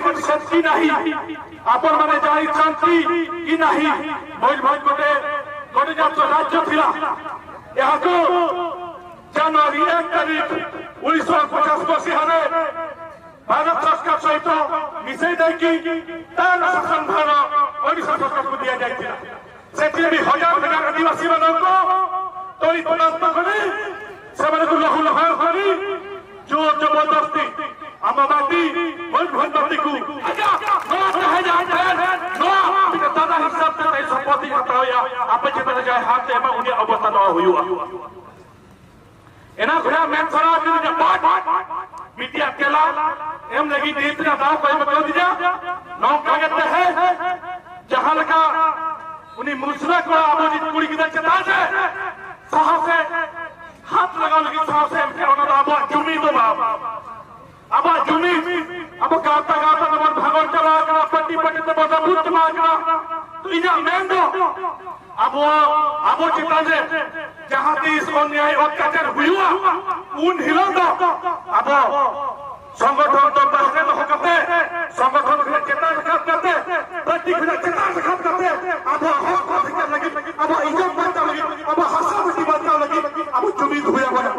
अधिकार शक्ति नहीं आपण माने जाई शांति कि नहीं मयूरभंज गोटे गणतंत्र राज्य थिला यहाँ को जनवरी 1 तारीख 1950 मसीह भारत सरकार सहित मिसई देखी तार शासन भार ओडिशा सरकार को दिया जाइथिला सेठी भी हजार हजार आदिवासी मानको तोरी पदार्थ करे सेमाने को लहु लहार करी जोर जबरदस्ती आम माटी मयूरभंज माटी को दादा हिसाब से संपत्ति हटाया आप जितना जाए हाथ में उन्हें अवस्था न हुआ एना घोड़ा मैन सरा के पाट मीडिया केला एम लगी नीतिना दाव कोई बता दिया नौ कागज है जहां लगा उन्हीं मुसरा को आबोजित कुड़ी की चता से साहस से हाथ लगा लगी साहस से के ओना आबो जुमी तो बाप अब जुमी अब गाता गाता नमन भागवत चला करा पट्टी पट्टी तो बड़ा भूत मागना तो इना मेंदो अब चिता से जहां देश अन्याय अत्याचार हुआ उन हिलंदो अब संगठन तो बाहर तो हकते संगठन के चेता करते प्रति खुदा चेता करते अब हक अधिकार लगी अब इज्जत बचा लगी अब हंसा बची बचा लगी अब जुमीद हुआ बना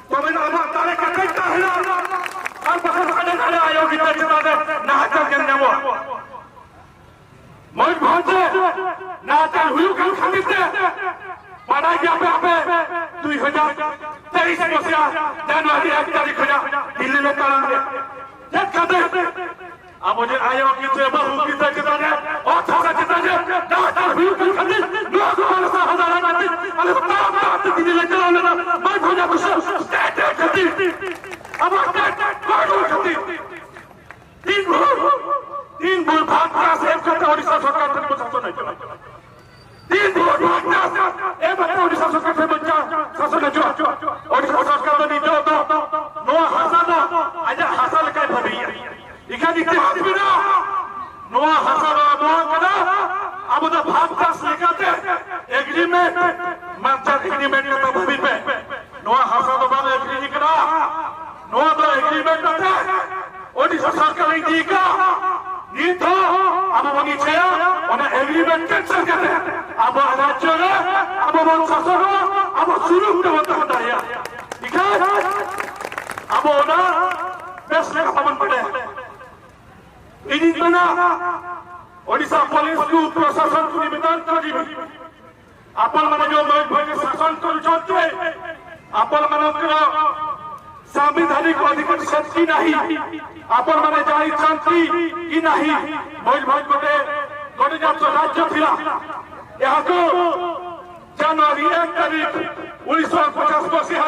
तो मैंने अब तारे का कहता है और बखर खड़े खड़े आयोग की चेता दे ना चल के नेमो मयूरभंज ना चल हुई कल खातिर से पढ़ा गया पे 2023 मसीहा जनवरी 1 तारीख दिल्ली में करेंगे अब मुझे आयोग की से बहु की चेता है और थोड़ा चेता है ना हुई कल खातिर नो को हजार अरे बात दिल्ली में चलाना मैं भोजा कुछ स्टेट खातिर अब स्टेट कोड खातिर तीन बुल भाग से करते ओडिशा सरकार से शासन नहीं चला तीन बुल भाग ए बच्चा ओडिशा सरकार से बच्चा शासन जो ओडिशा सरकार ने जो तो नो हसन आज हसन का भरी इका इतिहास बिना नो हसन नो कदा अब तो भाग पास लेकर एग्रीमेंट मास्टर एग्रीमेंट का भूमि पे नो हसन वाला एग्रीमेंट करा नो तो एग्रीमेंट करता ओडिशा सरकार ने दी का नी तो अब वही छया उन्हें एग्रीमेंट कैंसिल कर रहे अब राज्य ने अब वो शासन अब शुरू होता है ठीक है अब ओना फैसले का पालन पड़े इन्हीं बिना ओडिशा पुलिस को प्रशासन को निवेदन करी अपन माने जो मयूरभंज शासन कर अपन मानकर संवैधानिक अधिकार शक्ति नहीं आपण माने जाई शांति कि नहीं मयूरभंज गोटे गणतंत्र राज्य थिला यहाँ को जनवरी 1 तारीख 1950 मसीह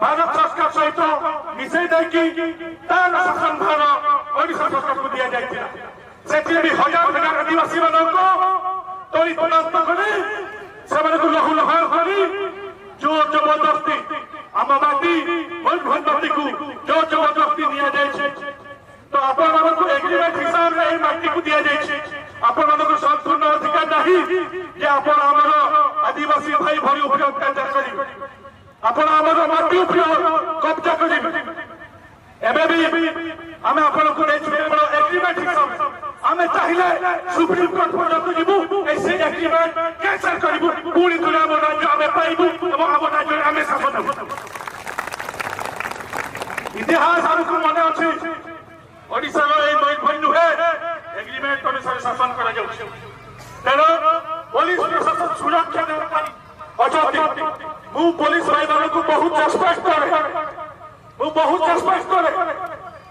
भारत सरकार सहित मिसई देखी तार शासन भार ओडिशा सरकार को दिया जाइथिला सेठी भी हजार हजार आदिवासी मानको तोरी पदार्थ करे सेमाने को लहु लहार करी जोर जबरदस्ती आम माटी मयूरभंज माटी को जो जबरदस्ती दिया जाए तो आपण मानको एग्रीमेंट हिसाब से माटी को दिया जाए आपण मानको संपूर्ण अधिकार नहीं जे आपण हमर आदिवासी भाई भरी ऊपर अत्याचार करी आपण हमर माटी ऊपर कब्जा करी एबे भी हमें आपण को एग्रीमेंट हिसाब हमें चाहिए सुप्रीम कोर्ट पर्यंत जीवु ऐसे एग्रीमेंट कैंसिल करिबु पूरी दुनिया में राज्य हमें पाइबु एवं हम राज्य हमें शासन इतिहास हमको मन अच्छे ओडिशा मयूरभंज नुहे एग्रीमेंट अनुसार शासन करा जाउछ तेणु पुलिस प्रशासन सुरक्षा देवा मु पुलिस भाई को बहुत रेस्पेक्ट करे मु बहुत रेस्पेक्ट करे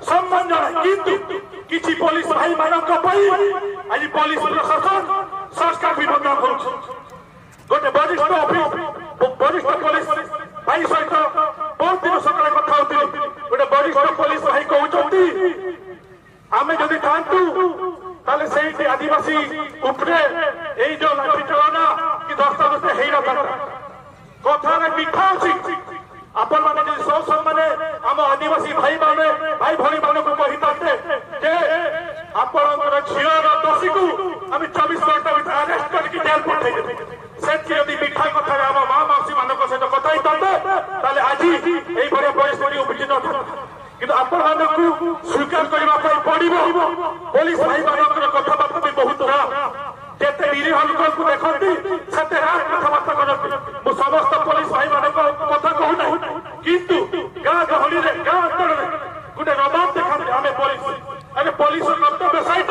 सम्मान किंतु किसी पुलिस भाई मानक आज पुलिस प्रशासन सरकार भी बदनाम करुछ गोटे वरिष्ठ पुलिस भाई सहित बहुत दिन सकाଳେ କଥା होती गोटे वरिष्ठ पुलिस भाई कहते आम जदि थांतु ताले से आदिवासी उपरे यही जो लाठी चलाना कि दस्तावेज है कथार मिठा अच्छी आपण माने जो सब सम्माने आम आदिवासी भाई भाई माने को कहि पाते जे आपनकर झियर दोषी को हम 24 घंटा भीतर अरेस्ट करके जेल पठाई देबे सेठी यदि मिठा कथा आम मां मासी मानक सहित कथा ही ताते ताले आज एई बड़े परिस्थिति उपजित था किंतु आपण माने को स्वीकार करबा पड़ो पुलिस भाई मान कथबार्ता भी बहुत जिते निरीह लोक देखती से कथबार्ता करती मु समस्त पुलिस भाई मान कथा कहूना किंतु गाँ गहली गाँ अंचल गोटे नबाब देखा आम पुलिस अरे पुलिस कर्तव्य सहित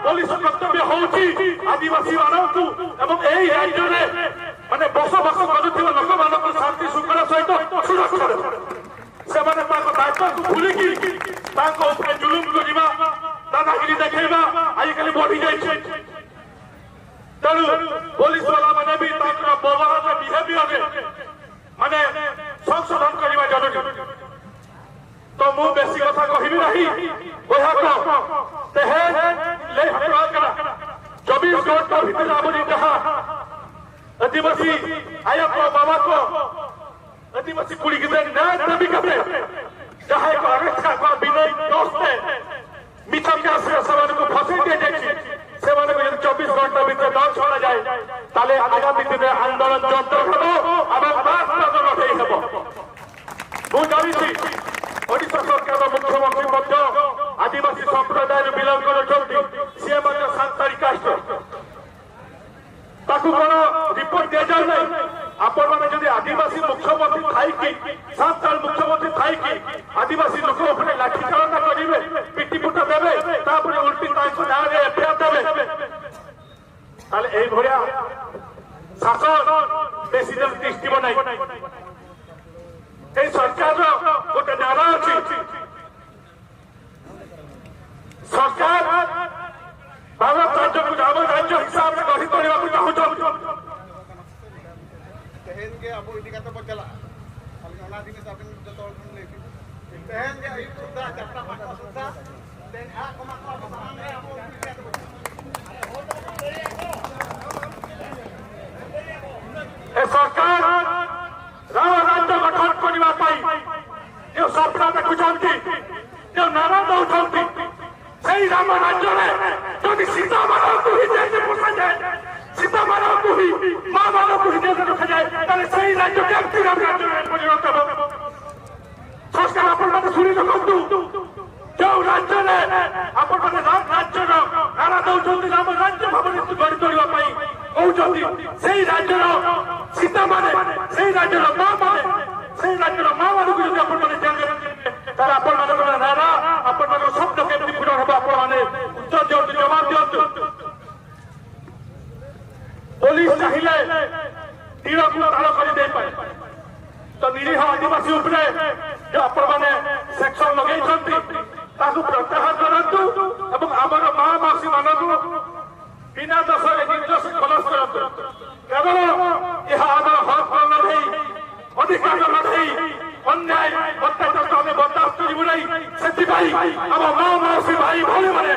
पुलिस कर्तव्य हूँ आदिवासी मानू एवं यही राज्य में माने बसवास करुवा लोक मान शांति श्रृंखला सहित सुरक्षा से दायित्व को भूलिकी जुलुम करवा दादागिरी देखा आजिकल बढ़ी जाए तेणु पुलिस वाला मैंने भी व्यवहार बिहेवियर माने संशोधन करवा जरूरी तो मु बेसी कथा कहबी नहीं 24 घंटा भीतर आमरी जहाँ आदिवासी आया बाबा को आदिवासी कुड़ी की न्याय दाबी करते जहाँ एक अरेखा विनय दोस्ते मिछा से को फंसे दिया जाए 24 घंटा भीतर न छड़ा जाए ताले आगामी दिन में आंदोलन जंतर हम जानी ओडिशा सरकार मुख्यमंत्री आदिवासी संप्रदाय बिलंग कर सांसारी कास्ट रिपोर्ट दि जाए ना आपण मैंने आदिवासी मुख्यमंत्री थाई सांसाल मुख्यमंत्री थाई आदिवासी लोक लाठी चालना करेंगे पिटी पुटा देवे उल्टी ना एफआईआर देवे भाया शासन बेसी दिन तिष्ठिब ना सरकार गोटे नारा अच्छी सरकार भारत राज्य को आम राज्य हिसाब से गठित करने को चाहूँ सरकार राम राज्य गठन करने जो सपना देखुंट जो नारा दौरान से राम राज्य में जदि सीता मानव को ही जेल पोषा जाए सीता मानव को ही माँ मानव को ही जेल रखा जाए से राज्य केमती राम राज्य में परिणत हो सरकार आपण शुणी रखु जो राज्य में आपण मैंने राम राज्य नारा दौरान राम राज्य भाव गढ़ी करने कहते से राज्य सीता माने से राज्य माँ माने से राज्य माँ मान को जब जेल तार आपण नारा आपण शब्द केमती पूरण हम आपने उत्तर दिंतु जवाब दिंतु पुलिस चाहिए तीर को ताल कर तो निरीह आदिवासी उपरे जो आपण मैंने सेक्शन लगे प्रत्याहार करूँ और आमर माँ मासी मानक बिना दोष निर्दोष खलास करूँ केवल यह आम हक नहीं अधिकार नहीं अन्याय अत्याचार को आम बर्दास्त करूँ नहीं से आम माँ मौसी भाई भाई मैंने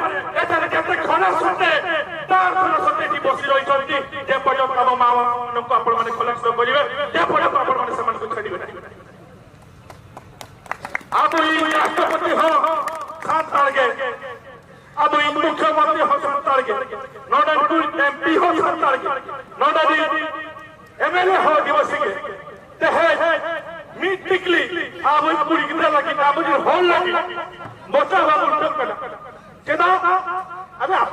केते खरा सत्ते तार खरा सत्ते बसी रही जेपर्यंत आम माँ मान खलास करेंगे जेपर्यंत आप छाड़े अब राष्ट्रपति हो 7 तारीखे अब मुख्यमंत्री हो 7 तारीखे नॉट एमपी हो 7 तारीखे नॉट एमएलए हो आदिवासी के मीटिकली अब पूरी कितना लगी अब हॉल लगी मोटा बाबू केदा अरे आप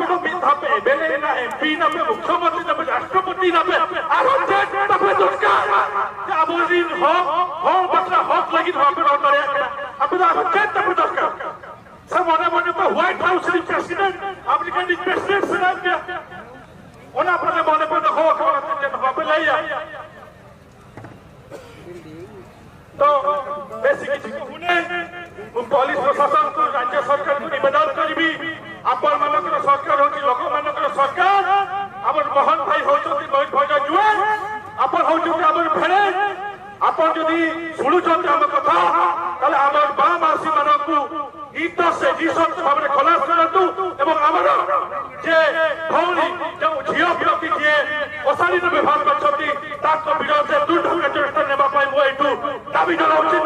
एमएलए ना एमपी ना मुख्यमंत्री ना राष्ट्रपति ना अब हॉल बसला हक लगी सब मने मने तो व्हाइट हाउस री प्रेसिडेंट अमेरिकन प्रेसिडेंट से नाम क्या ओना अपने मने पर हो बाबे लाइया तो बेसिक हुने पुलिस प्रशासन को राज्य सरकार को निवेदन करी आपण मानकर सरकार होची लोक मानकर सरकार हमर मोहन भाई होचोती मोहित भजा जुए आपण होचोती हमर फेरे आपण जदी सुनुचोती हम कथा ताले हमर बा मासी मानकू गीत से निशक्त भाव में खलास करतु एवं आमर जे भौणी जो झियो व्यक्ति जे अशालीन व्यवहार करछथि ताको विरोध से दूर ढंग चेष्टा नेबा पाई मु एठू दाबी जनाउछि।